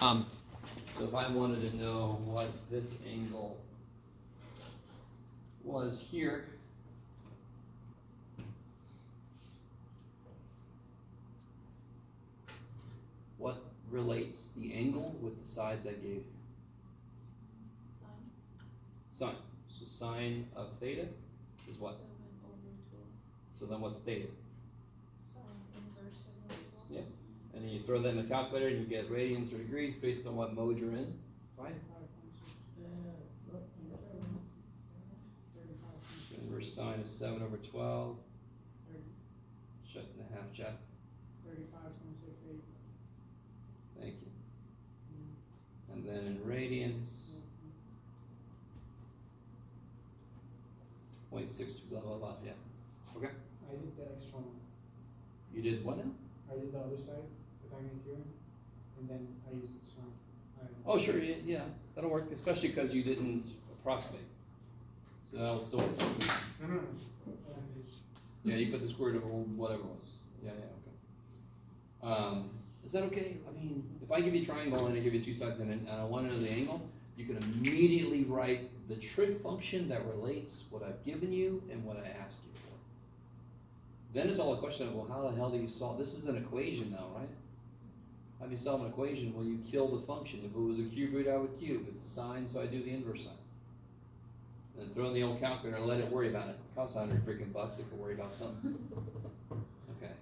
So if I wanted to know what this angle was here, what relates the angle with the sides I gave you? Sine. So sine of theta is what? 7 over 12. So then what's theta? Sine inverse 7 over 12. Yeah. And then you throw that in the calculator and you get radians or degrees based on what mode you're in, right? So inverse sine is 7 over 12. Shut in the half, Jeff. 35.68. Thank you. And then in radians, 0.62, blah, blah, blah, yeah. Okay. I did the extra one. You did what now? I did the other side, Pythagorean theorem, and then I used this one. Oh, sure, yeah, that'll work, especially because you didn't approximate. So that'll still work. No. Yeah, you put the square root of whatever it was. Yeah, okay. Is that okay? I mean, if I give you a triangle and I give you two sides and I want to know the angle, you can immediately write the trig function that relates what I've given you and what I asked you for. Then it's all a question of, well, how the hell do you solve? This is an equation now, right? How do you solve an equation? Well, you kill the function. If it was a cube root, I would cube. It's a sine, so I do the inverse sine. And throw in the old calculator and let it worry about it. It costs $100 freaking bucks. It can worry about something. Okay.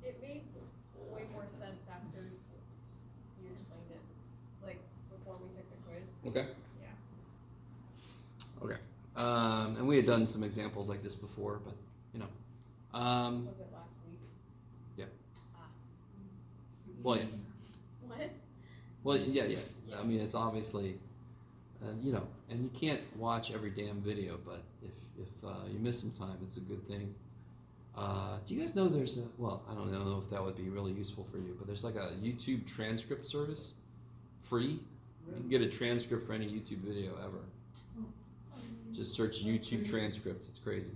It made way more sense after you explained it, like before we took the quiz. Okay. Yeah. Okay. And we had done some examples like this before, but you know. Was it last week? Yeah. Ah. Well, yeah. What? Well, yeah. I mean, it's obviously, you know, and you can't watch every damn video, but if you miss some time, it's a good thing. Do you guys know there's a, well, I don't know if that would be really useful for you, but there's like a YouTube transcript service, free. You can get a transcript for any YouTube video ever. Just search YouTube transcript. It's crazy.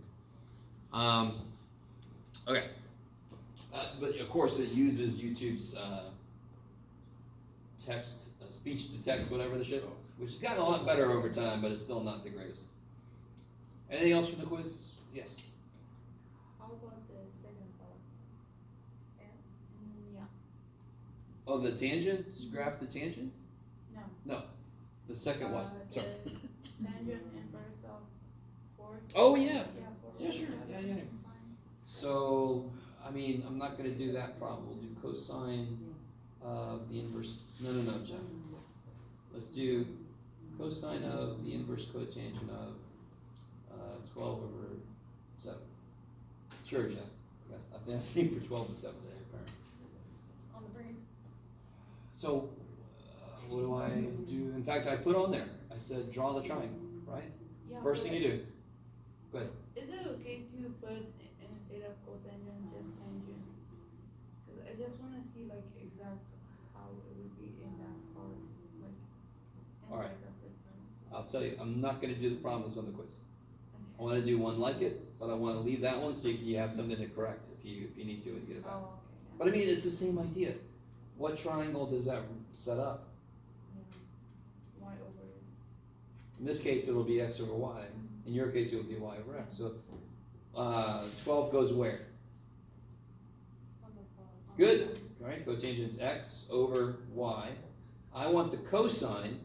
Okay. But of course, it uses YouTube's text, speech to text, whatever the shit, which has gotten a lot better over time, but it's still not the greatest. Anything else from the quiz? Yes. How about the second part? Yeah. Oh, the tangent? Graph the tangent? No. No. The second one. Sorry. The tangent inverse of 4. Oh, yeah. Yeah, 4. Yeah, sure. Yeah. So, I mean, I'm not going to do that problem. We'll do cosine of the inverse. No, Jeff. Let's do cosine of the inverse cotangent of 12 over 7. Sure, Jeff. I think for 12 and 7 there, apparently. On the brain. So, what do I do? In fact, I put on there. I said, draw the triangle, right? Yeah. First thing you do. Go ahead. Is it okay to put instead of cotangent just tangent? Because I just want to see like exact how it would be in that part, like inside All right. of the thing. I'll tell you, I'm not going to do the problems on the quiz. I Okay. want to do one like it, but I want to leave that one so you have something to correct if you need to when you get it back. Oh, okay. Yeah. But I mean, it's the same idea. What triangle does that set up? Yeah. Y over X. In this case, it'll be x over y. In your case, it will be y over x. So 12 goes where? On the bottom. Good. All right, cotangent's x over y. I want the cosine,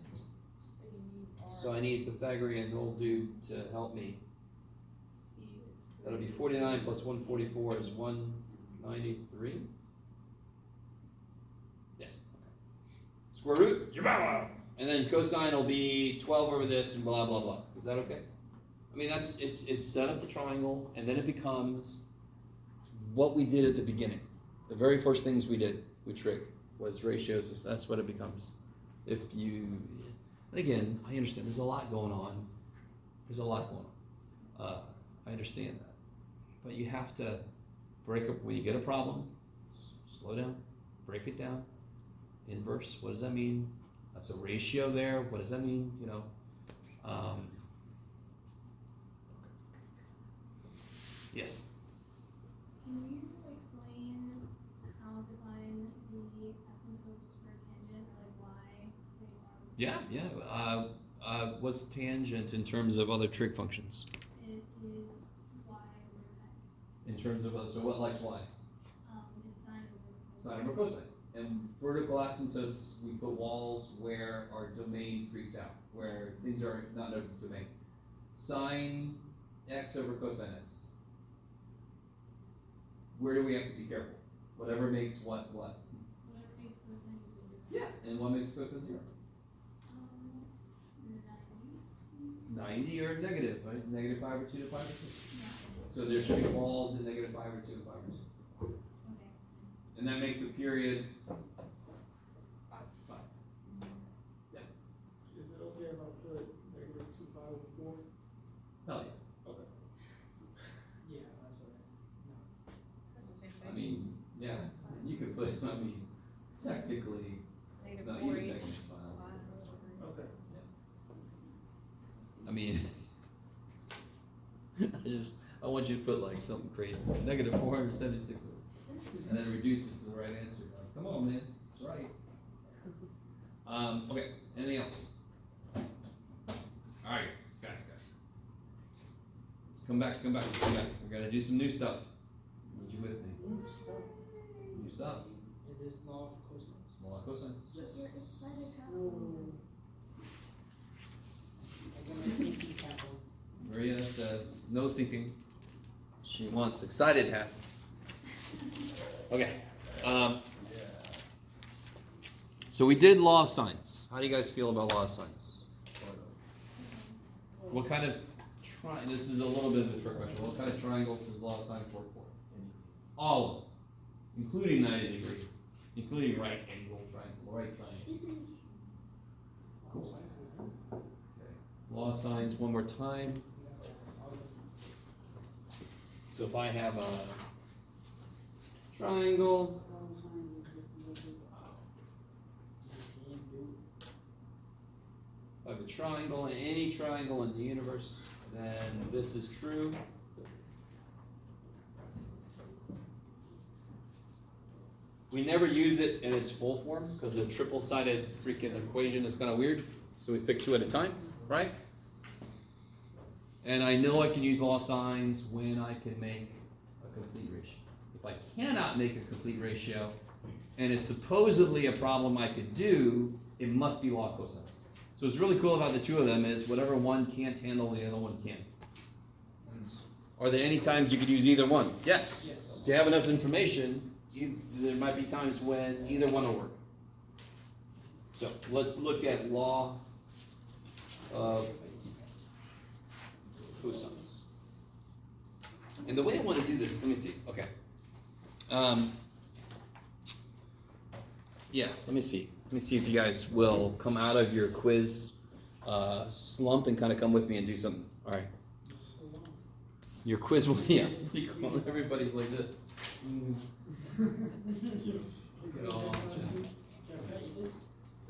So you need R. so I need Pythagorean old dude to help me. C is That'll be 49 plus 144 is 193. Yes. Okay. Square root. And then cosine will be 12 over this and blah blah blah. Is that okay? I mean, it's set up the triangle, and then it becomes what we did at the beginning. The very first things we did with trig was ratios. That's what it becomes. If you, and again, I understand there's a lot going on. I understand that, but you have to break up when you get a problem. Slow down, break it down. Inverse. What does that mean? That's a ratio there. What does that mean? You know. Yes. Can you explain how to find the asymptote square Yeah, yeah. What's tangent in terms of other trig functions? It is y over x. In terms of so what likes y? It's sine over Sine over cosine. And vertical asymptotes, we put walls where our domain freaks out, where things are not in a domain. Sine x over cosine x. Where do we have to be careful? Whatever makes what? Whatever makes cosine equal 0. Yeah. And what makes cosine 0? 90. 90 or negative, right? Negative 5 over 2 to 5 over 2. Yeah. So there should be walls at negative 5 over 2 to 5 over 2. Okay. And that makes a period 5. Yeah. Is it okay if I put negative 2 pi over 4? Hell yeah. Okay. Yeah, that's what That's the same I thing. mean, yeah, you could put, I mean, technically, Negative no, 4 even equals technically it's fine. 5 over. Okay. I mean, I want you to put like something crazy, negative 476, and then reduce it to the right answer. Like, come on, man, it's right. Okay, anything else? All right, guys. Let's come back. We gotta do some new stuff. Need you with me? New stuff. Is this law of cosines? Small cosines. Yes. Your excited hat. I got my thinking cap on. Maria says no thinking. She wants excited hats. Okay. So we did law of sines. How do you guys feel about law of sines? What kind of this is a little bit of a trick question. What kind of triangles does law of sines work for? All of them, including 90 degree, including right angle triangle, right triangles. Cool. Okay. Law of sines one more time. So if I have a triangle, if I have a triangle, any triangle in the universe, then this is true. We never use it in its full form because the triple-sided freaking equation is kind of weird. So we pick two at a time, right? And I know I can use law of sines when I can make a complete ratio. If I cannot make a complete ratio, and it's supposedly a problem I could do, it must be law of cosines. So what's really cool about the two of them is whatever one can't handle, the other one can. Are there any times you could use either one? Yes. Yes. If you have enough information, there might be times when either one will work. So let's look at law of cosines. And the way I want to do this, let me see. Okay. Yeah, let me see. Let me see if you guys will come out of your quiz slump and kind of come with me and do something. All right. Your quiz will, yeah. Everybody's like this. Look at all.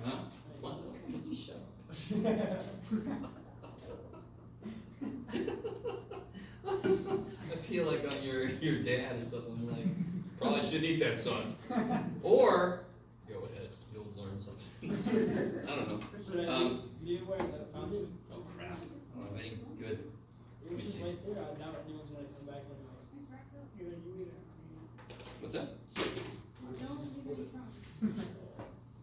Huh? What? I feel like I'm your dad or something. Like, probably shouldn't eat that, son. Or go ahead, you'll learn something. I don't know. Oh crap! I don't have any good. Let me see. What's that?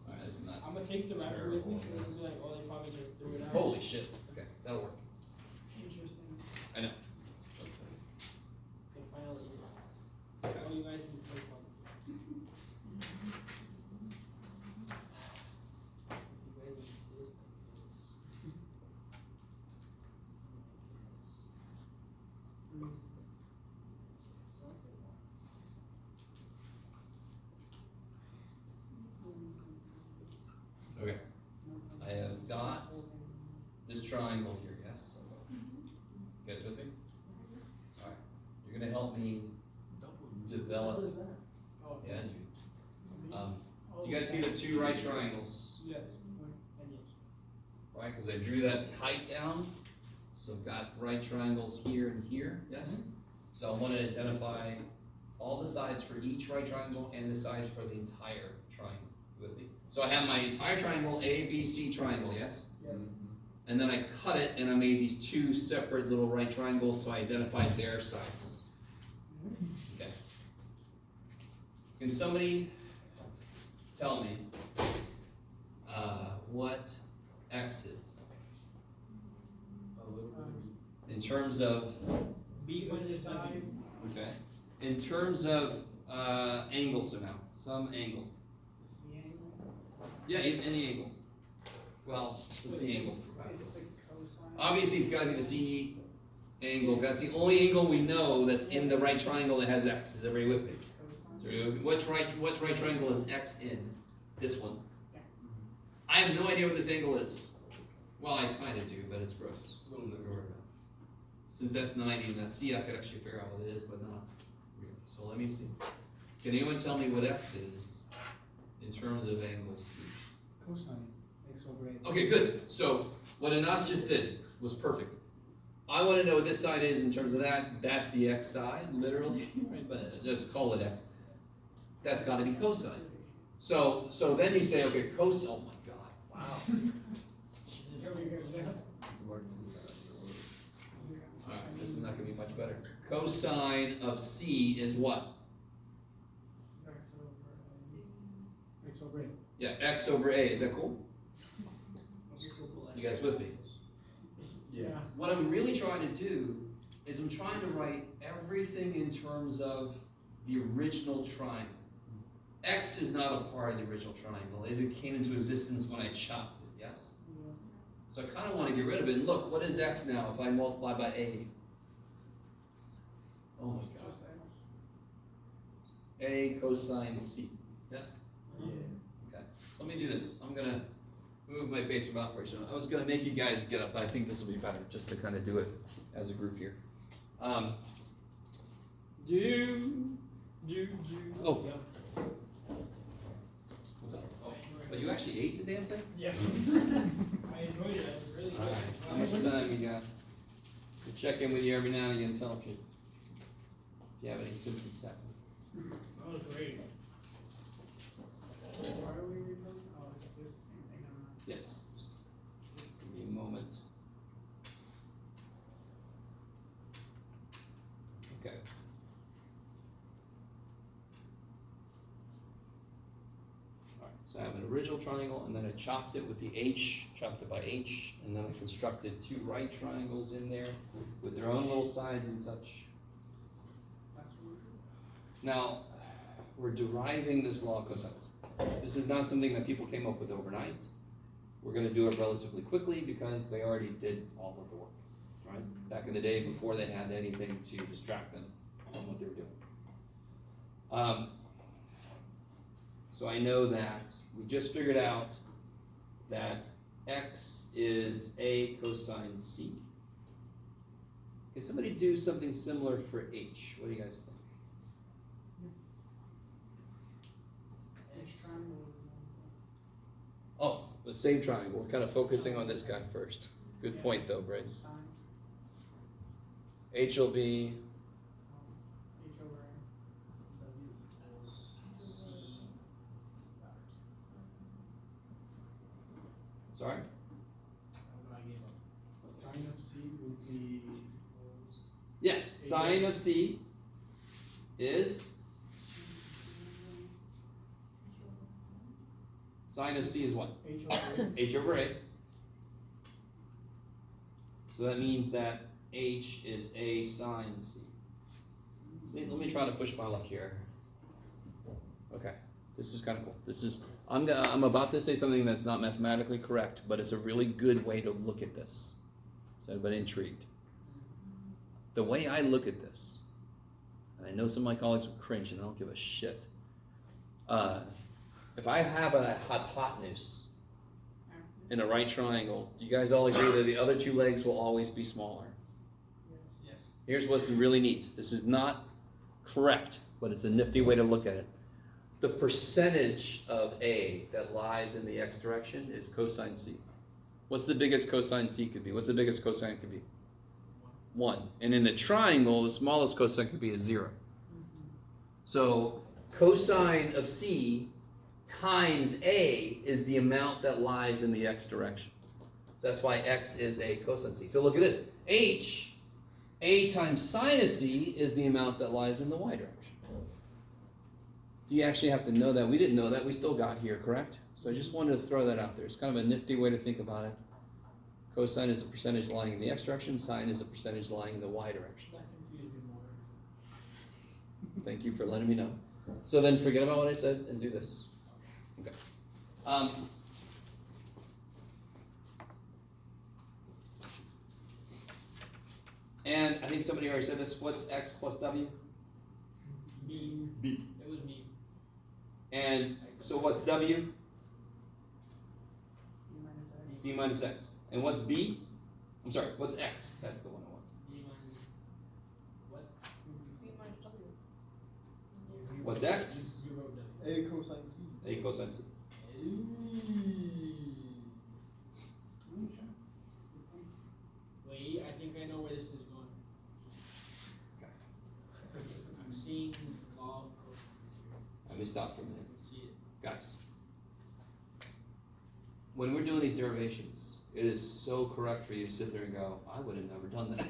Alright, this is not. I'm gonna take the wrapper with me terrible. because like, oh, they probably just threw it out. Holy shit. Okay, that'll work. Interesting. I know. Okay, finally. Oh, you guys can say something. You guys insist on this. Okay. I have got this triangle here, yes? You guys with me? Alright. You're gonna help me develop. Oh, Yeah, Jude. Do you guys see the two right triangles? yes. And yes. Right? Because I drew that height down. So I've got right triangles here and here, yes? So I want to identify all the sides for each right triangle and the sides for the entire triangle. You with me? So So I have my entire triangle, A, B, C triangle, yes? Yep. And then I cut it and I made these two separate little right triangles, so I identified their sides. Okay. Can somebody tell me what X is? A little bit of In terms of, B minus W. okay, in terms of angle somehow, some angle. C angle. Yeah, any angle. Well, the C angle. It's the cosine. Obviously, it's gotta be the C angle. That's the only angle we know that's in the right triangle that has X. Is everybody with me? Is everybody with me? What right triangle is X in? This one. Yeah. I have no idea what this angle is. Well, I kinda do, but it's gross. It's a little bit over. Since that's 90 and that's C, I could actually figure out what it is, but not really. So let me see. Can anyone tell me what X is in terms of angle C? Cosine. X over A. Okay, good. So what Anas just did was perfect. I want to know what this side is in terms of that. That's the X side, literally, right? But just call it X. That's got to be cosine. So then you say, okay, cosine. Oh my God! Wow. All right, this is not going to be much better. Cosine of C is what? X over A. Yeah, X over A. Is that cool? You guys with me? Yeah. What I'm really trying to do is I'm trying to write everything in terms of the original triangle. X is not a part of the original triangle. It came into existence when I chopped it, yes? So I kind of want to get rid of it. And look, what is X now if I multiply by A? Oh my God. A cosine C, yes? Yeah. Okay, so let me do this. I'm gonna move my base of operation. I was gonna make you guys get up, but I think this will be better, just to kind of do it as a group here. Oh, what's up? Oh, but you actually ate the damn thing? Yeah. I enjoyed it. It was really good. How much time you got? To check in with you every now and again, tell if you have any symptoms happening. That was great. Why are we rebuilding? Oh, it's just the same thing. Yes. Just give me a moment. Okay. Alright, so I have an original triangle and then I chopped it with the H, chopped it by H, and then I constructed two right triangles in there with their own little sides and such. Now, we're deriving this law of cosines. This is not something that people came up with overnight. We're going to do it relatively quickly because they already did all of the work, right? Back in the day before they had anything to distract them from what they were doing. So I know that we just figured out that X is A cosine C. Can somebody do something similar for H? What do you guys think? Oh, the same triangle. We're kind of focusing on this guy first. Good point though, Braden. H will be H over A. W equals C. sorry? I gave up. Sine of C would be. Yes, sine of C is sine of C is what? H over A. H over A. So that means that H is A sine C. Let me try to push my luck here. Okay, this is kind of cool. This is I'm about to say something that's not mathematically correct, but it's a really good way to look at this. Is anybody intrigued? The way I look at this, and I know some of my colleagues will cringe, and I don't give a shit. If I have a hypotenuse in a right triangle, do you guys all agree that the other two legs will always be smaller? Yes. Here's what's really neat. This is not correct, but it's a nifty way to look at it. The percentage of A that lies in the X direction is cosine C. What's the biggest cosine C could be? What's the biggest cosine could be? 1. And in the triangle, the smallest cosine could be a 0. So cosine of C times A is the amount that lies in the x direction. So that's why x is a cosine c. So look at this. H, A times sine of c is the amount that lies in the y direction. Do you actually have to know that? We didn't know that. We still got here, correct? So I just wanted to throw that out there. It's kind of a nifty way to think about it. Cosine is a percentage lying in the x direction. Sine is a percentage lying in the y direction. That confused me more. Thank you for letting me know. So then forget about what I said and do this. Okay. And I think somebody already said this. What's x plus w? Me. B. It was me. And so what's w? B minus x. And what's b? I'm sorry, what's x? That's the one I want. B minus what? B minus W. What's x? You wrote that. A cosine C. A cosine c. Wait, I think I know where this is going. I'm seeing log cosines here. Let me stop for a I minute. can see it. Guys, when we're doing these derivations, it is so correct for you to sit there and go, I would have never done that.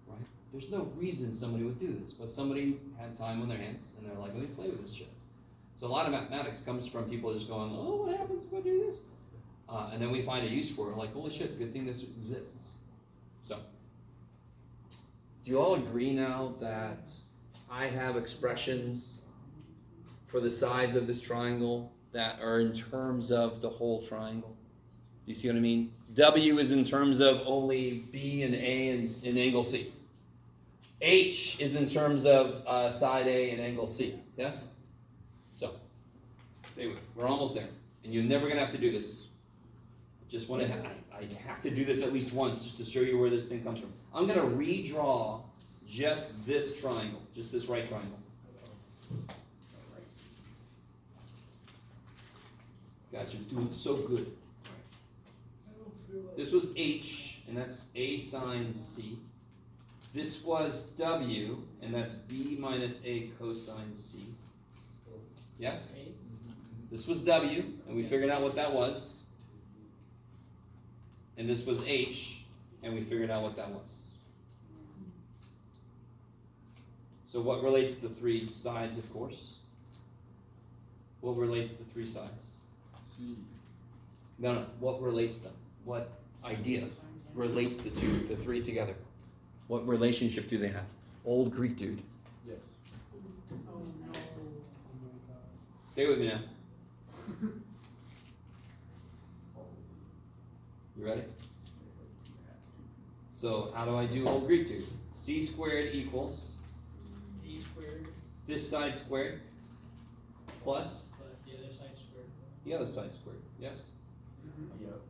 Right? There's no reason somebody would do this, but somebody had time on their hands and they're like, let me play with this shit. So a lot of mathematics comes from people just going, oh, what happens if I do this? And then we find a use for it, like, holy shit, good thing this exists. So, do you all agree now that I have expressions for the sides of this triangle that are in terms of the whole triangle? Do you see what I mean? W is in terms of only B and A and angle C. H is in terms of side A and angle C. Yes? So, stay with me. We're almost there. And you're never going to have to do this. Just want to, I have to do this at least once just to show you where this thing comes from. I'm going to redraw just this triangle, just this right triangle. Guys, you're doing so good. This was H, and that's A sine C. This was W, and that's B minus A cosine C. Yes? Okay. This was W, and we figured out what that was. And this was H, and we figured out what that was. So what relates to the three sides, of course? What relates to the three sides? C. No, what relates them? What idea relates the three together? What relationship do they have? Old Greek dude. Yes. Oh no. Stay with me now. You ready? So how do I do old Greek dude? C squared equals C squared this side squared plus plus the other side squared. the other side squared. Yes? Yep.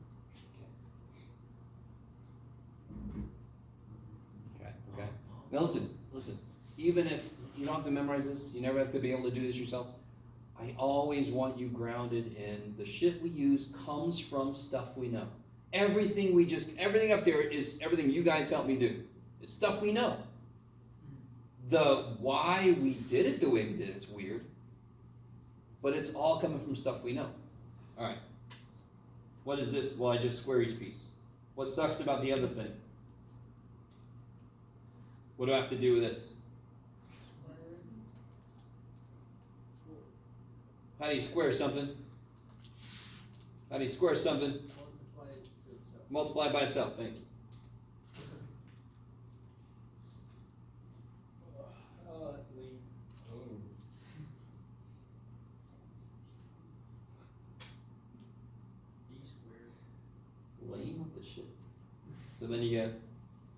Okay. Now listen. Even if you don't have to memorize this, you never have to be able to do this yourself. I always want you grounded in the shit we use comes from stuff we know. Everything up there is everything you guys help me do. It's stuff we know. The why we did it the way we did it's weird. But it's all coming from stuff we know. Alright. What is this? Well, I just square each piece. What sucks about the other thing? What do I have to do with this? How do you square something? How do you square something? Multiply it to itself. Multiply by itself, thank you. Oh, that's lame. Oh. B squared. Lame with the shit. So then you get,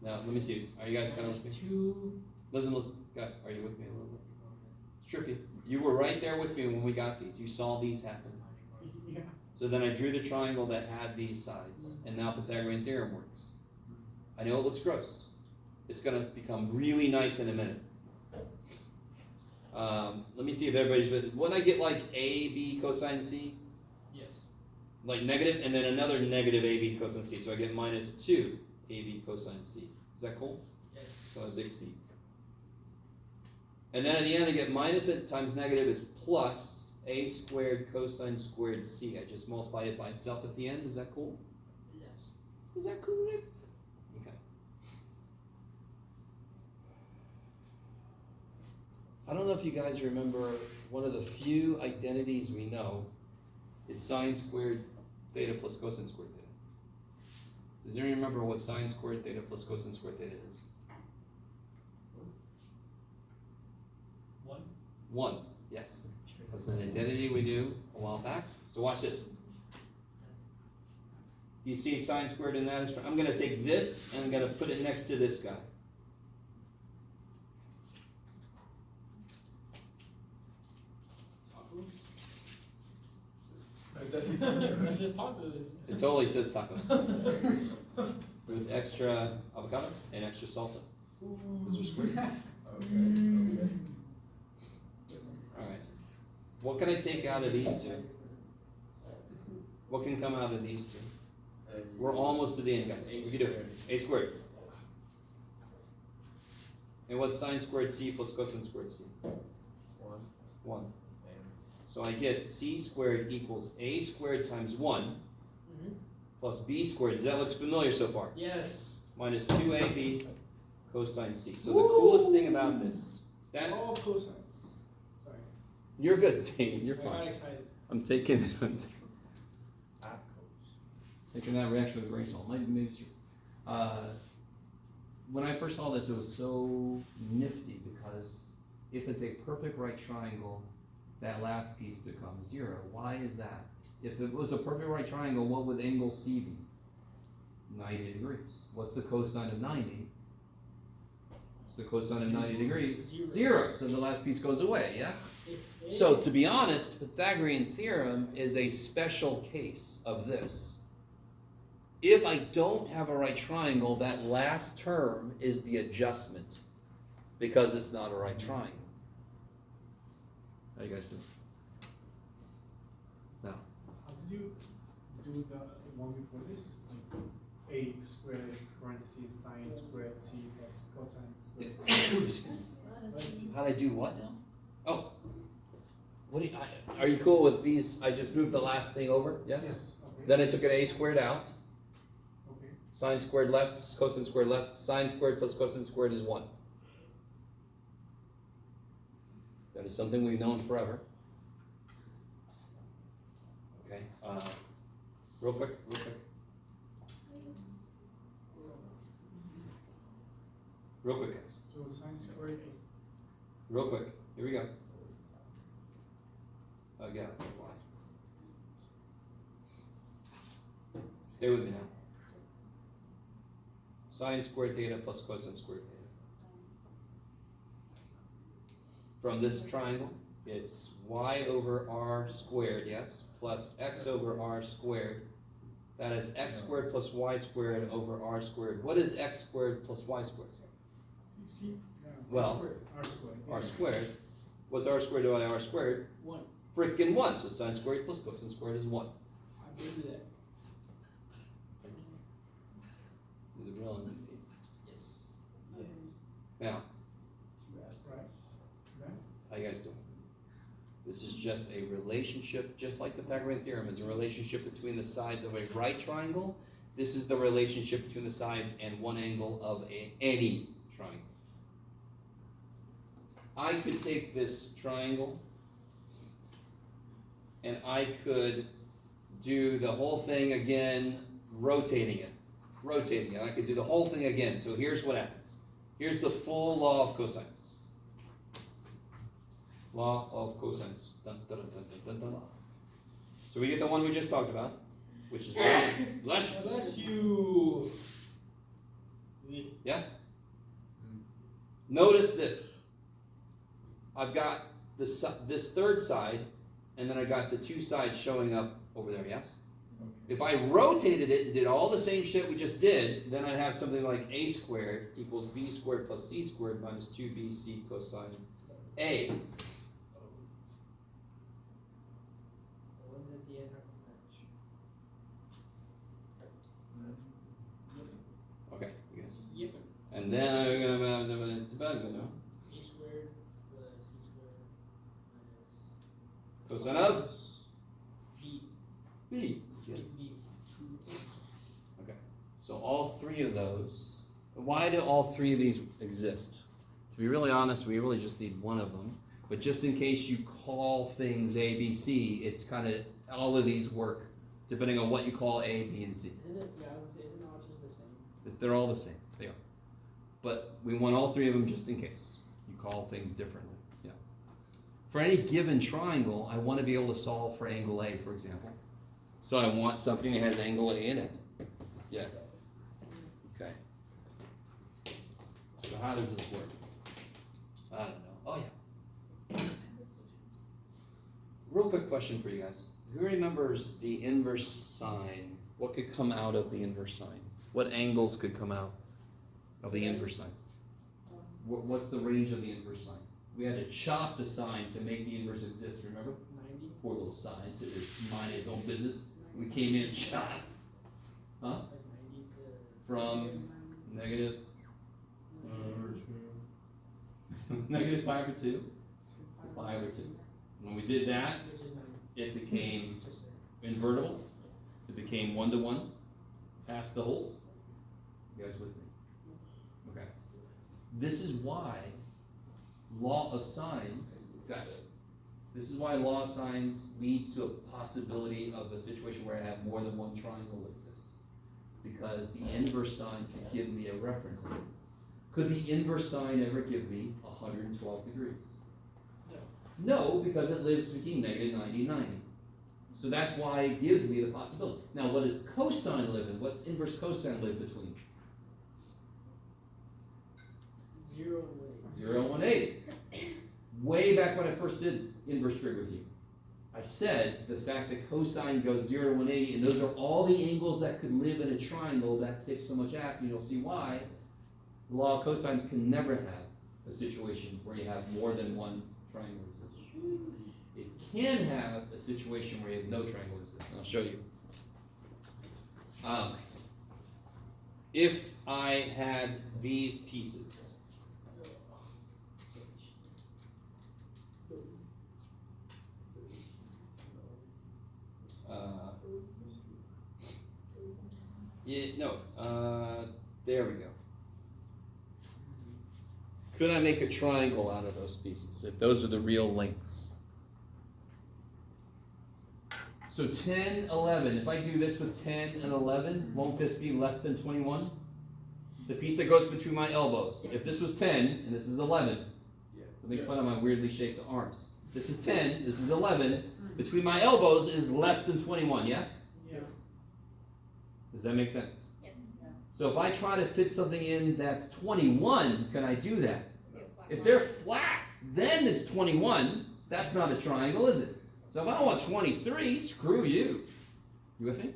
now let me see, are you guys kind of with me? Two. Listen, guys, are you with me a little bit? It's trippy. You were right there with me when we got these. You saw these happen. Yeah. So then I drew the triangle that had these sides, and now Pythagorean theorem works. I know it looks gross. It's gonna become really nice in a minute. Let me see if everybody's with it. When I get like A, B cosine C, Yes. like negative, and then another negative A, B cosine C, so I get minus 2 A, B cosine C. Is that cool? Yes. So a big C. And then at the end I get minus it times negative is plus a squared cosine squared c. I just multiply it by itself at the end. Is that cool? Yes. Is that cool, Rick? Okay. I don't know if you guys remember, one of the few identities we know is sine squared theta plus cosine squared theta. Does anyone remember what sine squared theta plus cosine squared theta is? 1. 1, yes. That's an identity we knew a while back. So watch this. You see sine squared in that? I'm going to take this and I'm going to put it next to this guy. This is tacos. It totally says tacos. With extra avocado and extra salsa. Those are squared. Okay. Alright. What can I take out of these two? What can come out of these two? We're almost to the end, guys. We can do it. A squared. And what's sine squared c plus cosine squared c? 1. So I get c squared equals a squared times 1 plus b squared. Does that look familiar so far? Yes. Minus 2ab cosine c. So the coolest thing about this, that All cosines. Sorry. you're good, Dane. You're I got fine. excited. I'm taking that reaction with a grain of salt. Maybe it's when I first saw this, it was so nifty because if it's a perfect right triangle, that last piece becomes 0. Why is that? If it was a perfect right triangle, what would angle C be? 90 degrees. What's the cosine of 90? What's the cosine of 90 degrees? 0. So the last piece goes away, yes? So to be honest, Pythagorean theorem is a special case of this. If I don't have a right triangle, that last term is the adjustment because it's not a right triangle. How you guys doing? Now, How did you do the one before this? Like a squared parentheses sine squared c plus cosine squared c. how'd I do what now? Oh, what do you, are you cool with these? I just moved the last thing over, yes? Okay. Then I took an a squared out. Okay. Sine squared left, cosine squared left. Sine squared plus cosine squared is 1. That is something we've known forever. Okay, real quick. Real quick, guys. So sine squared is Real quick. Here we go. Yeah. Stay with me now. Sine squared theta plus cosine squared theta. From this triangle, it's y over r squared, yes, plus x over r squared. That is x squared plus y squared over r squared. What is x squared plus y squared? c. Well, r squared. R squared. What's r squared divided by r squared? 1. Frickin' 1. So sine squared plus cosine squared is 1. I agree with that. Do the real and Yes. now, Right. Then how you guys doing? This is just a relationship, just like the Pythagorean theorem is a relationship between the sides of a right triangle. This is the relationship between the sides and one angle of any triangle. I could take this triangle and I could do the whole thing again, rotating it. I could do the whole thing again. So here's what happens. Here's the full law of cosines. Law of cosines. Dun, dun, dun, dun, dun, dun. So we get the one we just talked about, which is bless you. Bless you. Yes? Notice this. I've got this third side, and then I got the two sides showing up over there, yes? If I rotated it and did all the same shit we just did, then I'd have something like a squared equals b squared plus c squared minus 2bc cosine a. The ones at the end have to match. Okay, you guys. Yep. And then it's about, A squared plus C squared minus Cosine of B. B. B. Okay, so all three of those, why do all three of these exist? To be really honest, we really just need one of them, but just in case you call things A, B, C, it's kind of, all of these work depending on what you call A, B, and C. Isn't it, yeah, I would say, isn't it all just the same? They're all the same, they are. But we want all three of them just in case. You call things differently, yeah. For any given triangle, I want to be able to solve for angle A, for example. So I want something that has angle A in it. Yeah. Okay. So how does this work? I don't know. Oh yeah. Real quick question for you guys. Who remembers the inverse sine? What could come out of the inverse sine? What angles could come out of the inverse sine? What's the range of the inverse sine? We had to chop the sine to make the inverse exist, remember? 90? Poor little sine, so it's minding his own business. We came in and chopped. Huh? Like 90 to... From negative negative 5 or 2 to 5 or 2. When we did that, Which is 90. it became Just say. invertible. It became 1 to 1. Past the holes. You guys with me? Okay. This is why law of sines, guys, this is why law of sines leads to a possibility of a situation where I have more than one triangle exist. Because the inverse sine can give me a reference. Could the inverse sine ever give me 112 degrees? No, because it lives between negative 90 and 90. So that's why it gives me the possibility. Now, what does cosine live in? What's inverse cosine live between? 0 and 8. 0 and 180. Way back when I first did inverse trig with you, I said the fact that cosine goes 0 to 180, and those are all the angles that could live in a triangle that kicks so much ass, and you'll see why. The law of cosines can never have a situation where you have more than one triangle exist. It can have a situation where you have no triangle exist, and I'll show you. If I had these pieces, there we go. Could I make a triangle out of those pieces if those are the real lengths? So 10, 11, if I do this with 10 and 11, won't this be less than 21? The piece that goes between my elbows. If this was 10 and this is 11, don't make fun of my weirdly shaped arms. This is 10, this is 11, between my elbows is less than 21, yes? Yeah. Does that make sense? Yes. So if I try to fit something in that's 21, can I do that? If they're flat, then it's 21. That's not a triangle, is it? So if I want 23, screw you. You with me?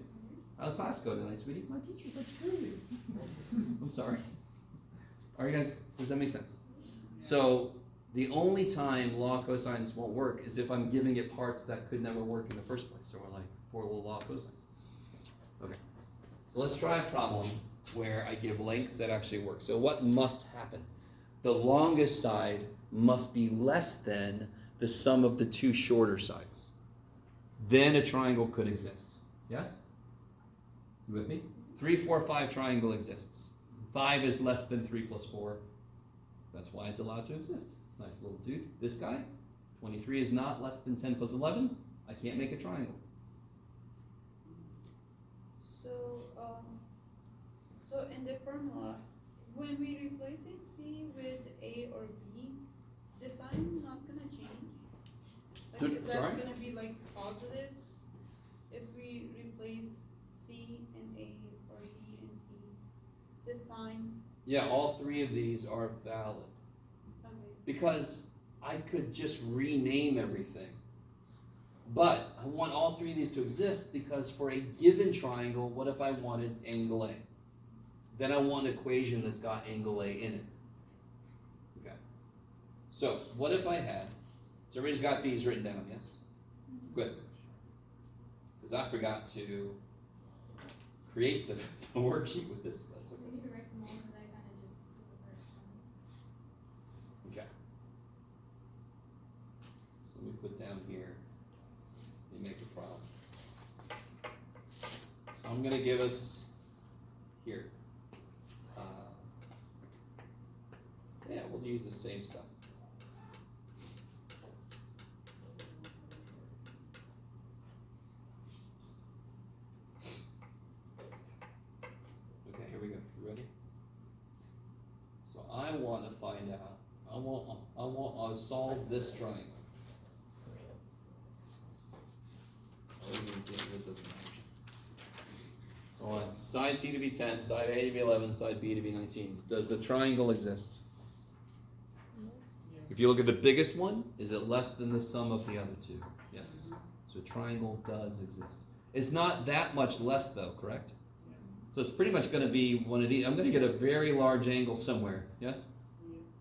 How'd the class go tonight, sweetie? My teacher said screw you. I'm sorry. Are you guys, does that make sense? So the only time law of cosines won't work is if I'm giving it parts that could never work in the first place. So we're like, poor little law of cosines. Okay. So let's try a problem where I give lengths that actually work. So what must happen? The longest side must be less than the sum of the two shorter sides. Then a triangle could exist. Yes? You with me? 3, 4, 5 triangle exists. 5 is less than 3 plus 4. That's why it's allowed to exist. Nice little dude. This guy, 23 is not less than 10 plus 11. I can't make a triangle. So in the formula, when we replace it C with A or B, the sign not gonna change? Like, is Sorry? that gonna be like positive if we replace C and A or B and C? The sign, Yeah, all three of these are valid. okay, Because I could just rename everything. But I want all three of these to exist because for a given triangle, what if I wanted angle A? Then I want an equation that's got angle A in it. Okay. So what if I had, so everybody's got these written down, yes? Good. Because I forgot to create the worksheet with this, but that's okay. We need to write them all because I kind of just did the first one. Okay. So let me put down here. I'm gonna give us here. Yeah, we'll use the same stuff. Okay, here we go. You ready? So I want to find out. I want to solve this triangle. Oh, it doesn't matter. So I want side C to be 10, side A to be 11, side B to be 19. Does the triangle exist? If you look at the biggest one, is it less than the sum of the other two? Yes. So a triangle does exist. It's not that much less though, correct? So it's pretty much going to be one of these. I'm going to get a very large angle somewhere, yes?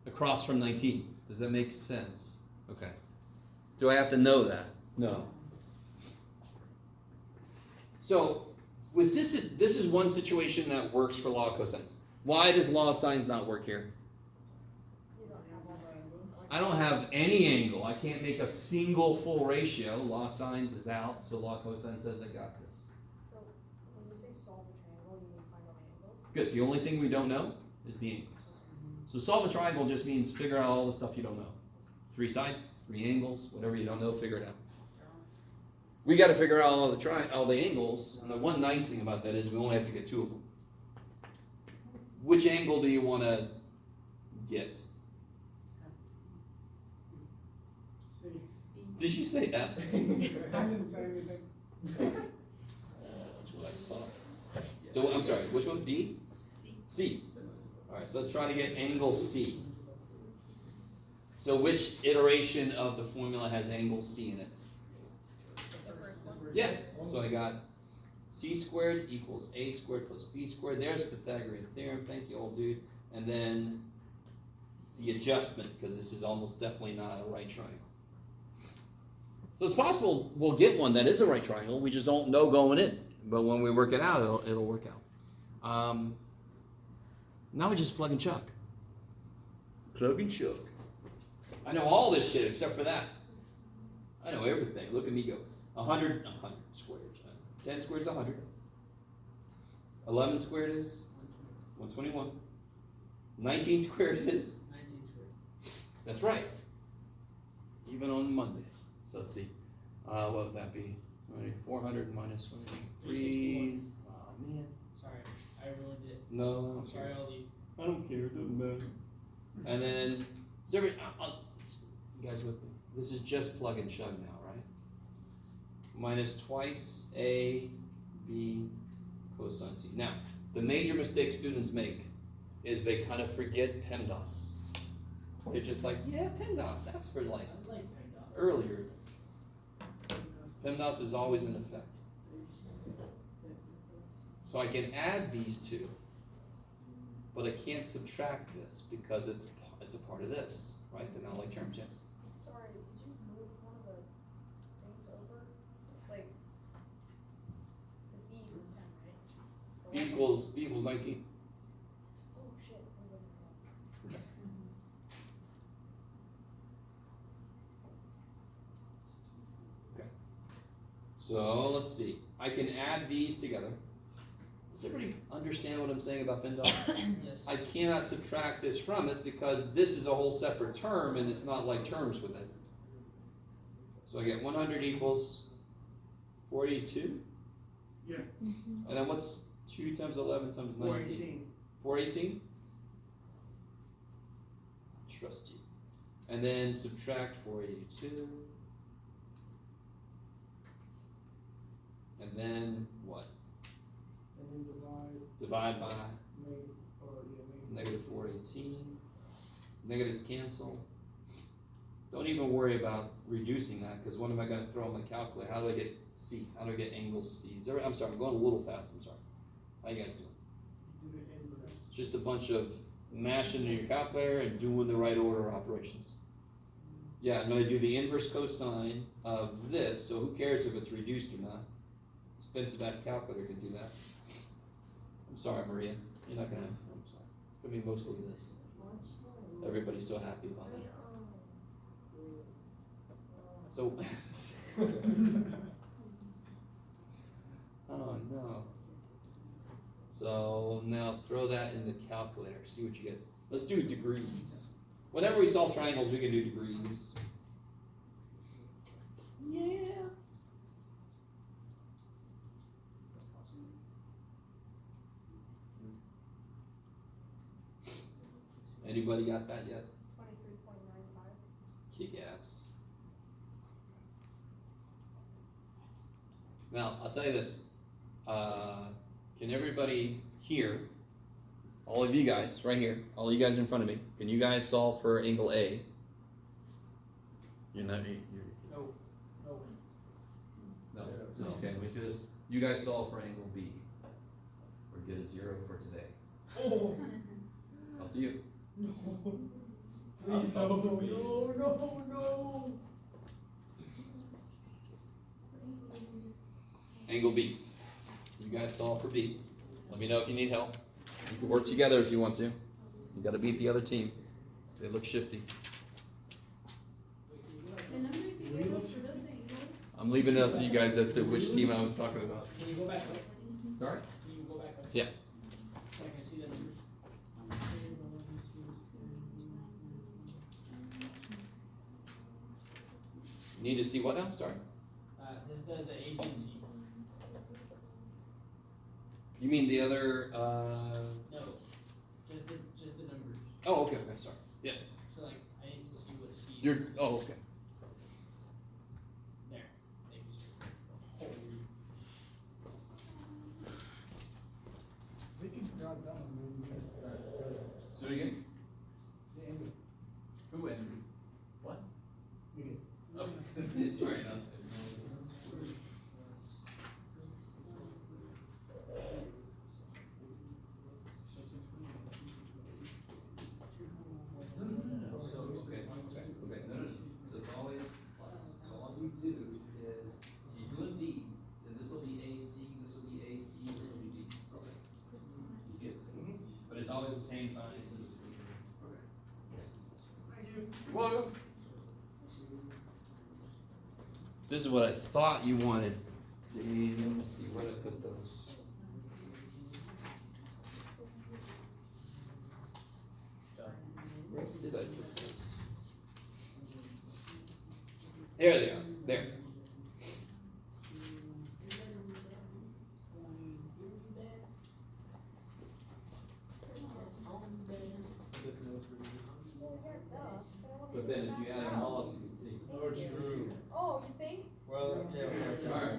Across from 19. Does that make sense? Okay. Do I have to know that? No. So with this is one situation that works for law of cosines. Why does law of sines not work here? I don't have any angle. I can't make a single full ratio. Law of sines is out, so law of cosine says I got this. So, when you say solve a triangle, you mean find all the angles? Good. The only thing we don't know is the angles. So solve a triangle just means figure out all the stuff you don't know. 3 sides, 3 angles, whatever you don't know, figure it out. We got to figure out all the angles, and the one nice thing about that is we only have to get 2 of them. Which angle do you want to get? C. Did you say F? I didn't say anything. That's what I thought. So I'm sorry, which one? D? C. C. All right, so let's try to get angle C. So which iteration of the formula has angle C in it? The first one? Yeah, so I got C squared equals A squared plus B squared. There's Pythagorean theorem, thank you, old dude. And then the adjustment, because this is almost definitely not a right triangle. So it's possible we'll get one that is a right triangle, we just don't know going in. But when we work it out, it'll work out. Now we just plug and chuck. Plug and chuck. I know all this shit except for that. I know everything. Look at me go. 100 squared. 10 squared is 100. 11 squared is 121. 19 squared is? 19 squared. That's right. Even on Mondays. So let's see. What would that be? 400 minus 23. Oh man. Sorry, I ruined it. No, I I'm don't sorry, care. I'll leave. I don't care. It doesn't matter. And then, is every, you guys with me? This is just plug and chug now, right? Minus twice A, B, cosine C. Now, the major mistake students make is they kind of forget PEMDAS. They're just like, yeah, PEMDAS, that's for like I like PEMDAS. earlier. PEMDAS is always in effect. So I can add these two, but I can't subtract this because it's a part of this, right? They're not like term checks. Sorry, did you move one of the things over? Like, this B equals 10, right? So B equals 19. Oh shit, I was looking at that. Okay. So let's see. I can add these together. Does everybody understand what I'm saying about PEMDAS? Yes. I cannot subtract this from it because this is a whole separate term and it's not like terms with it. So I get 100 equals 42. Yeah. And then what's 2 times 11 times 19? 418. 418? Trust you. And then subtract 482. And then what? And then Divide by negative, negative 418. Negatives cancel. Don't even worry about reducing that because what am I going to throw in my calculator? How do I get C? How do I get angle C? I'm sorry, I'm going a little fast. I'm sorry. How you guys doing? do the inverse. Just a bunch of mashing in your calculator and doing the right order of operations. Yeah, I'm going to do the inverse cosine of this, so who cares if it's reduced or not? Expensive ass calculator can do that. I'm sorry, Maria. You're not going to have, I'm sorry. It's going to be mostly this. Everybody's so happy about that. So, oh no. So now throw that in the calculator, see what you get. Let's do degrees. Whenever we solve triangles, we can do degrees. Yeah. Anybody got that yet? 23.95. Kick ass. Now, I'll tell you this. Can everybody here, all of you guys, right here, all you guys in front of me, can you guys solve for angle A? You're not, No, no. no, okay, we do this. You guys solve for angle B. Or get a 0 for today. Oh, Up to you. no. Please, no, no. Angle B. You guys solve for B. Let me know if you need help. You can work together if you want to. You gotta beat the other team. They look shifty. The numbers you gave us for those angles? I'm leaving it up to you guys as to which team I was talking about. Can you go back up? Sorry? Can you go back up? Yeah. So I can see the numbers. Need to see what now? Sorry. This is the A, B, and C. You mean the other, No, just the numbers. oh, okay, sorry. Yes. So like, I need to see what C. You're, oh, okay. There. Thank you, sir. Holy. We can drop down and then So again? the angle. Who entered? What? We can. Oh, sorry, no. So, okay. No. So it's always plus. So all you do is, you do in B, then this will be AC, this will be AC, this will be B. Okay. You see it? But it's always the same sign. Okay. Thank you. Welcome. This is what I thought you wanted. Let me see where I put those. Where did I put those? There they are. There. But then if you add them all up, you can see. Oh, true. Oh, you think? Well, okay. Alright.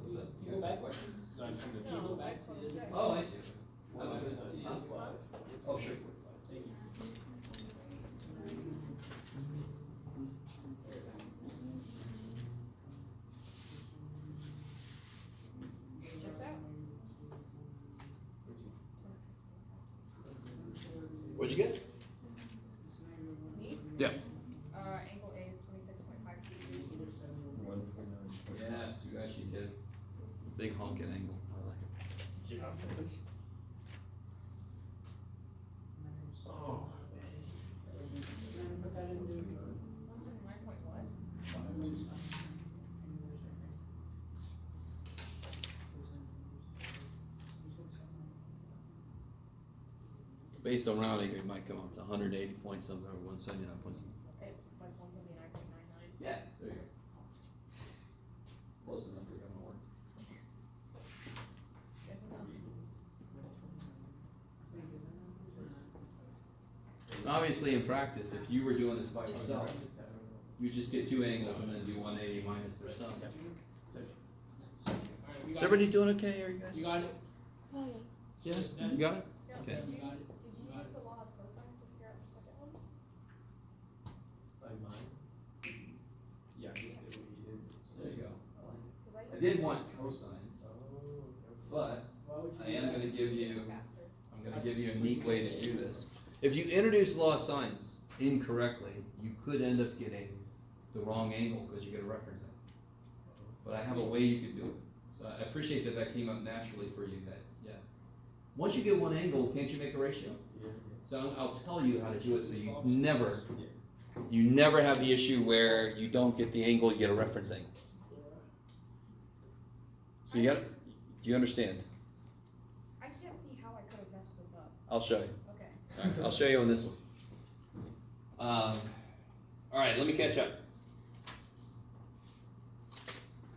What's that? You guys have questions? Can you go back to the other? Oh, I see. I'm 5. Oh, sure. Thank you. Checks out. What'd you get? Me? Yeah. Angle A is 26.5 degrees. 129. Yes, you actually did. Big honking angle. I like it. Yeah. Oh. Put that into. 9 point what? Based on rounding, it might come up to 180 points something or 179 points. Okay, like 179.99. Yeah, there you go. Close enough for gonna work. Obviously, in practice, if you were doing this by yourself, you just get two angles and then do 180 minus their sum. Alright, we Is got everybody doing okay? Are you it. guys? You got it? Oh, Yeah, you got it? Yeah, Okay. Did you, Got it. did you use the law of cosines to figure out the second one? By mine? Yeah, I just did what you did. There you go. Cause I did want cosines, Oh. but Why would I you am do that? gonna give you, faster. I'm gonna give you a neat way to do this. If you introduce law of sines incorrectly, you could end up getting the wrong angle because you get a reference angle. But I have a way you could do it. So I appreciate that that came up naturally for you, that, yeah. Once you get one angle, can't you make a ratio? Yeah. So I'll tell you how to do it so you never have the issue where you don't get the angle, you get a reference angle. So you got, Do you understand? I can't see how I could have messed this up. I'll show you. Okay. All right, I'll show you on this one. All right, let me catch up.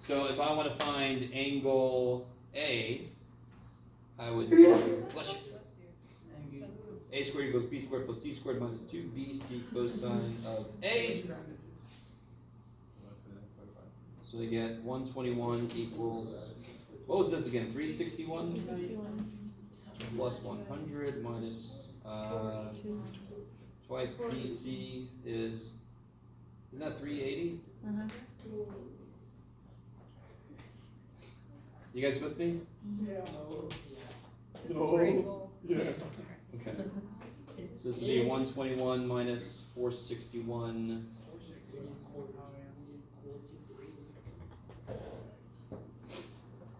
So if I want to find angle A, I would bless you. A squared equals B squared plus C squared minus 2BC cosine of A. So they get 121 equals, what was this again? 361? Plus 100 minus twice BC is, isn't that 380? You guys with me? No. This is for angle. Yeah. Okay. So this would be 121 minus 461.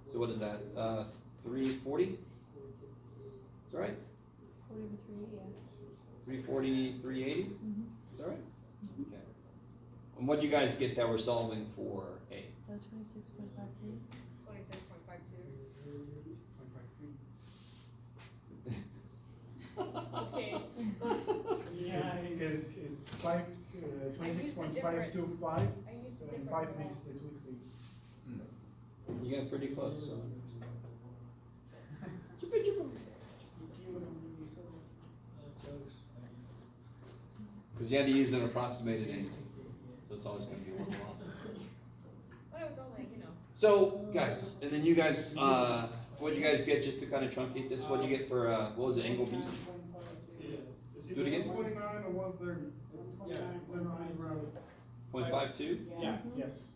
So what is that? 340? Is that right? 340, 380? Is that right? Okay. And what'd you guys get that we're solving for A? 26.53. 26.52. Okay. Yeah, because it's 26.525, I used so to and different 5 one. makes the 2 3. You got pretty close. So. Because you had to use an approximated angle. So it's always going to be a little off. But it was only, So, guys, and then you guys, what'd you guys get just to kind of truncate this? What'd you get for, what was it, angle B? Do it again. 29 or 130. Yeah. 0.52? Yeah, yes.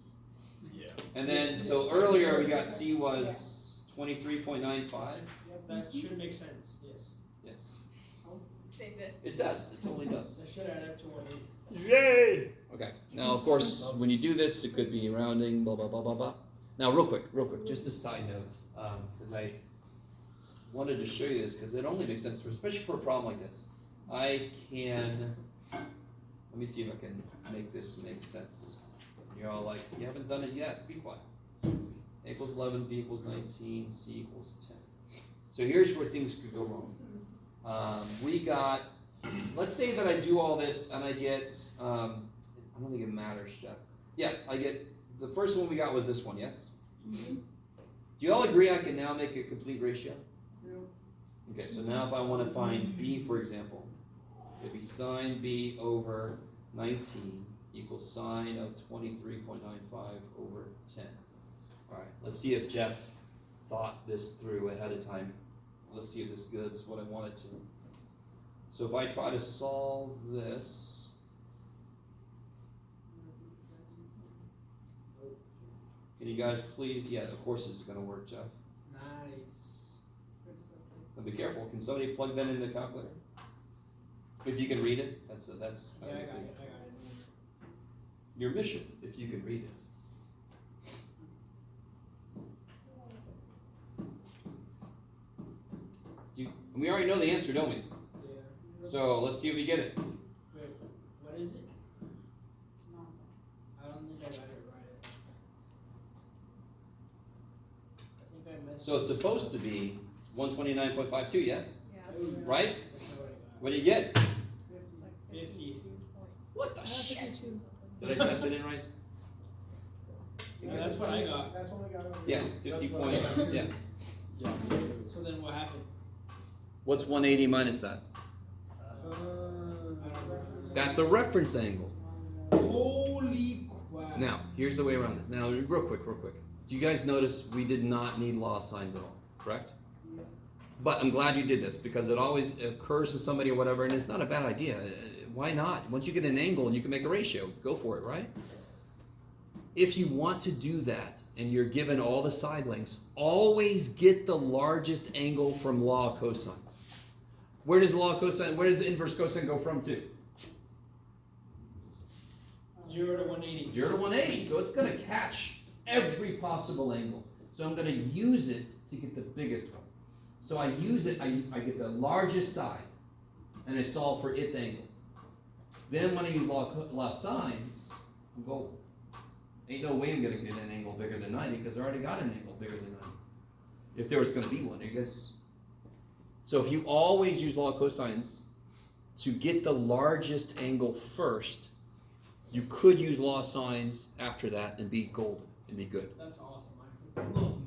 And then, so earlier we got C was 23.95? That should make sense, yes. Yes. Saved it. It does, it totally does. That should add up to 180. Yay! Okay, now of course, when you do this, it could be rounding, blah, blah, blah, blah, blah. Now, real quick, just a side note, because I wanted to show you this, because it only makes sense, especially for a problem like this. I can, let me see if I can make this make sense. You're all like, you haven't done it yet, be quiet. A equals 11, B equals 19, C equals 10. So here's where things could go wrong. We got, let's say that I do all this and I get, I don't think it matters, Jeff. Yeah, I get, the first one we got was this one, yes? Do you all agree I can now make a complete ratio? Okay, so now if I want to find B, for example, it'd be sine B over 19 equals sine of 23.95 over 10. All right, let's see if Jeff thought this through ahead of time. Let's see if this is what I wanted to. So if I try to solve this, can you guys please, yeah, of course this is gonna work, Jeff. Nice. But be careful, can somebody plug that in the calculator? If you can read it, that's. Yeah, I got it. Your mission, if you can read it. We already know the answer, don't we? Yeah. So let's see if we get it. Wait, what is it? I don't think I got it right. I think I messed So it's supposed to be 129.52, yes? Yeah. Right? That's not what I got. What do you get? 50. What the shit? Did I type it in right? Yeah, that's what I got. That's what we got over Yeah, here. 50 That's what point, I got. yeah. So then what happened? What's 180 minus that? That's a reference angle. Holy crap. Now, here's the way around it. Now, real quick. Do you guys notice we did not need law of signs at all, correct? But I'm glad you did this because it always occurs to somebody or whatever, and it's not a bad idea. Why not? Once you get an angle, you can make a ratio. Go for it, right? If you want to do that and you're given all the side lengths, always get the largest angle from law of cosines. Where does the law of cosine, where does the inverse cosine go from to? 0 to 180. 0 to 180. So it's going to catch every possible angle. So I'm going to use it to get the biggest one. So I use it, I get the largest side, and I solve for its angle. Then when I use law of sines, I'm golden. Ain't no way I'm going to get an angle bigger than 90 because I already got an angle bigger than 90. if there was gonna be one, I guess. So if you always use law of cosines to get the largest angle first, you could use law of sines after that and be golden and be good. That's awesome. I forgot. Oh, no.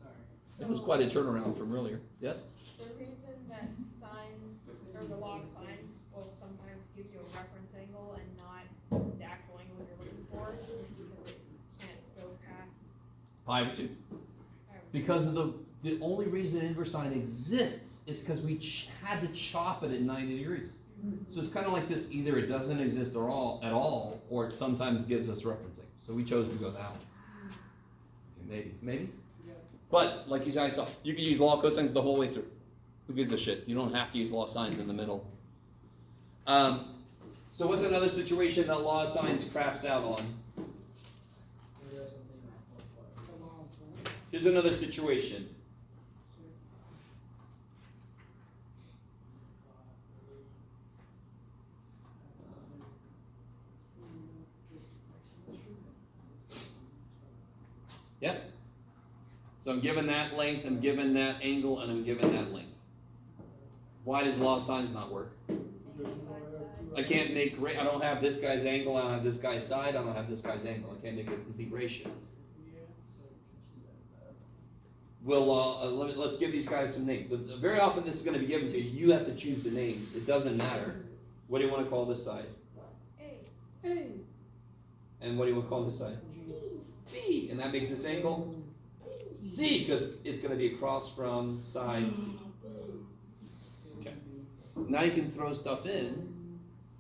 Sorry. That was quite a turnaround from earlier. Yes? The reason that sine, or the log sines will sometimes give you a reference angle and not the actual angle you're looking for is because it can't go past. Pi over 2. Because of the only reason inverse sine exists is because we had to chop it at 90 degrees. So it's kind of like this, either it doesn't exist at all, or it sometimes gives us referencing. So we chose to go that one. Okay, maybe. But, like you guys saw, you can use law of cosines the whole way through. Who gives a shit? You don't have to use law of sines in the middle. So what's another situation that law of sines craps out on? Maybe that's something Here's another situation. Yes? So I'm given that length, I'm given that angle, and I'm given that length. Why does law of sines not work? I can't make, I don't have this guy's angle, I don't have this guy's side, I don't have this guy's angle. I can't make a complete ratio. Let's give these guys some names. So very often this is going to be given to you. You have to choose the names. It doesn't matter. What do you want to call this side? A. And what do you want to call this side? B. And that makes this angle Z, because it's going to be across from side C. Okay. Now you can throw stuff in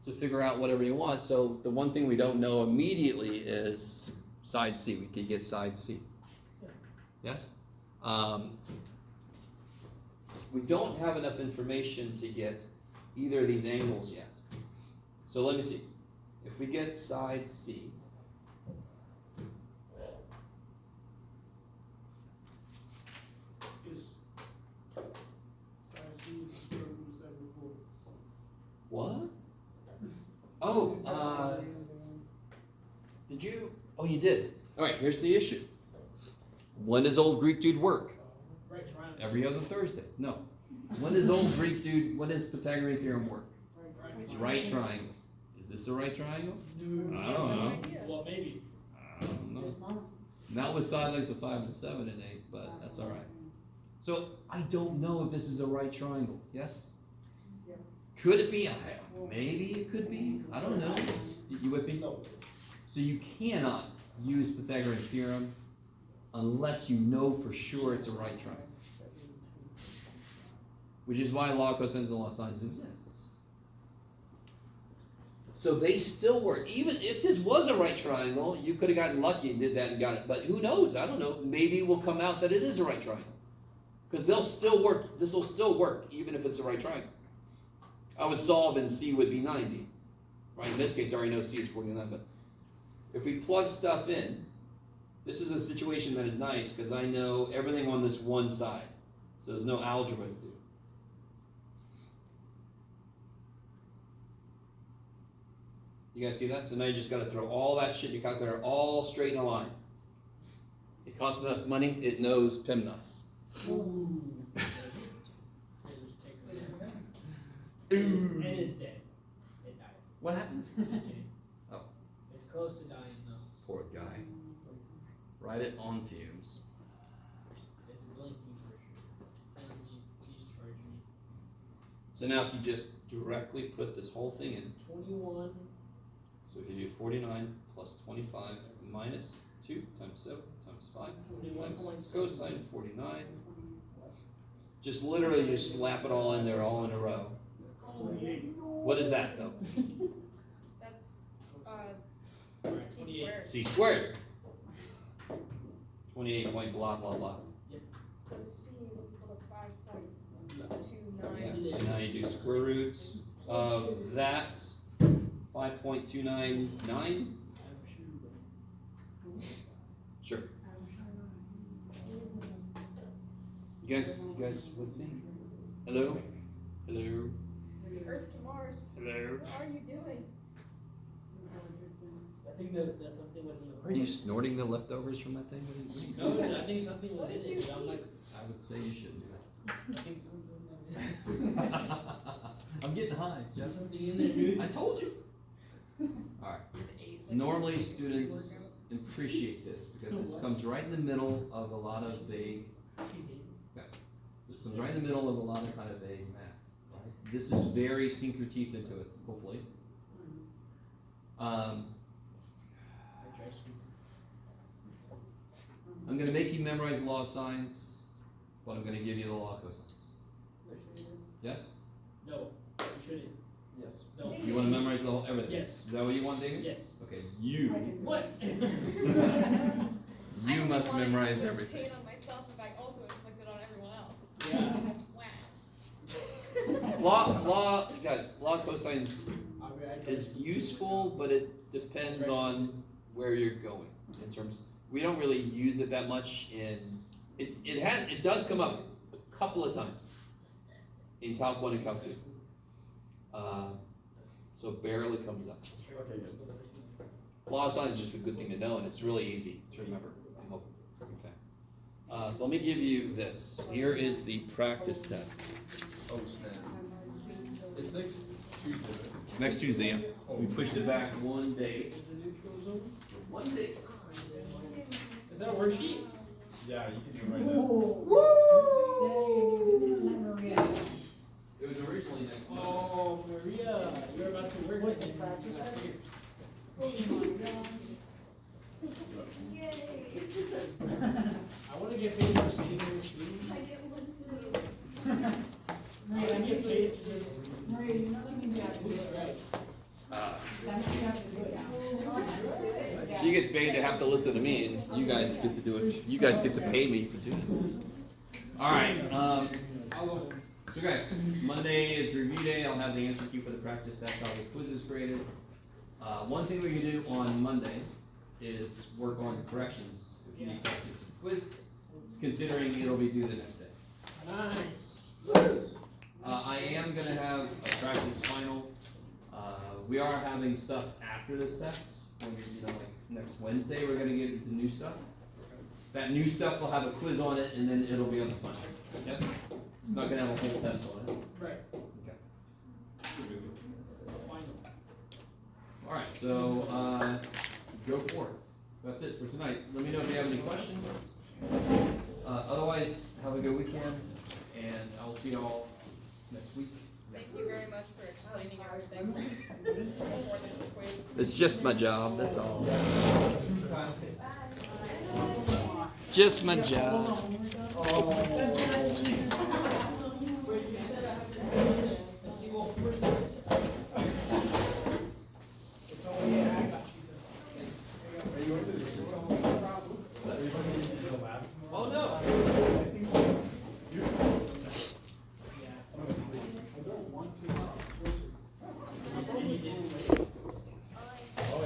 to figure out whatever you want. So the one thing we don't know immediately is side C. We could get side C. Yes? We don't have enough information to get either of these angles yet. So let me see. If we get side C, what? Oh, did you? Oh, you did. All right, here's the issue. When does old Greek dude work? Right triangle. Every other Thursday. No. When does old Greek dude, when does Pythagorean theorem work? Right triangle. Is this a right triangle? No. I don't know. Well, maybe. I don't know. Not with side lengths of 5 and 7 and 8, but that's all right. So I don't know if this is a right triangle. Yes? Yeah. Could it be? Maybe it could be. I don't know. You with me? No. So you cannot use Pythagorean theorem unless you know for sure it's a right triangle. Which is why law of cosines and law of sines exists. So they still work. Even if this was a right triangle, you could have gotten lucky and did that and got it. But who knows? I don't know. Maybe it will come out that it is a right triangle. Because they'll still work. This will still work, even if it's a right triangle. I would solve and C would be 90. Right? In this case, I already know C is 49. But if we plug stuff in, this is a situation that is nice because I know everything on this one side. So there's no algebra to do. You guys see that? So now you just got to throw all that shit you got there all straight in a line. It costs enough money, it knows PEMDAS. Ooh. Ooh. And it's dead. It died. What happened? Just kidding. Oh. It's close to dying though. Poor guy. Ride it on fumes. It's blinking for sure. And he's charging me. So now if you just directly put this whole thing in, 21. so if you do 49 plus 25 minus 2 times 7 times 5 times cosine 49. Just literally just slap it all in there, all in a row. What is that though? That's Alright, C 28. squared. C squared. 28 point blah blah blah. So C is equal to 5.29. Yeah, so now you do square roots of that 5.299. Sure. You guys with me? Hello? Hello? Earth to Mars. Hello? What are you doing? think that something was in the. Are you snorting the leftovers from that thing? What are you No, I think something was in it, but I'm like, I would say you shouldn't do I think that. I'm getting high, Jeff. something in there, dude. I told you. Alright. Normally, students appreciate this because this comes right in the middle of a lot of vague. Yes. This comes right in the middle of a lot of kind of vague math. Right? This is very sink your teeth into it, hopefully. I'm going to make you memorize the law of sines, but I'm going to give you the law of cosines. Yes? No, you shouldn't. Yes. No. You want to memorize the whole everything? Yes. Is that what you want, David? Yes. Okay, you. What? You must memorize Pain everything. on myself if I also inflicted on everyone else. Yeah. Wow. Law of cosines is useful, but it depends on where you're going in terms. We don't really use it that much it does come up a couple of times in Calc 1 and Calc 2. So barely comes up. Okay, good. Law of sines is just a good thing to know, and it's really easy to remember. I hope. Okay. So let me give you this. Here is the practice test. Oh, snap. It's next Tuesday, right? Next Tuesday, yeah. We pushed it back one day. Is the neutral zone? One day. Is that a worksheet? Yeah, you can do it right now. It was originally next month. Oh, Maria, you're about to work with it. Practice I want to get paid for sitting in the screen. I get one too. I get paid for this. Maria, you know that means you have to do it. Right. That means you have to do it now. She gets paid to have to listen to me, and you guys get to do it. You guys get to pay me for doing it. All right. So guys, Monday is review day. I'll have the answer key for the practice test. How the quiz is graded. One thing we can do on Monday is work on corrections. If you need corrections for the quiz, considering it'll be due the next day. Nice. I am going to have a practice final. We are having stuff after this test. When like next Wednesday, we're going to get into new stuff. That new stuff will have a quiz on it, and then it'll be on the final. Yes? It's not going to have a whole test on it. Right. Okay. Final. All right, so go forth. That's it for tonight. Let me know if you have any questions. Otherwise, have a good weekend, and I'll see you all next week. Thank you very much for explaining everything before the quiz. It's just my job, that's all. Just my job. It's only I got you.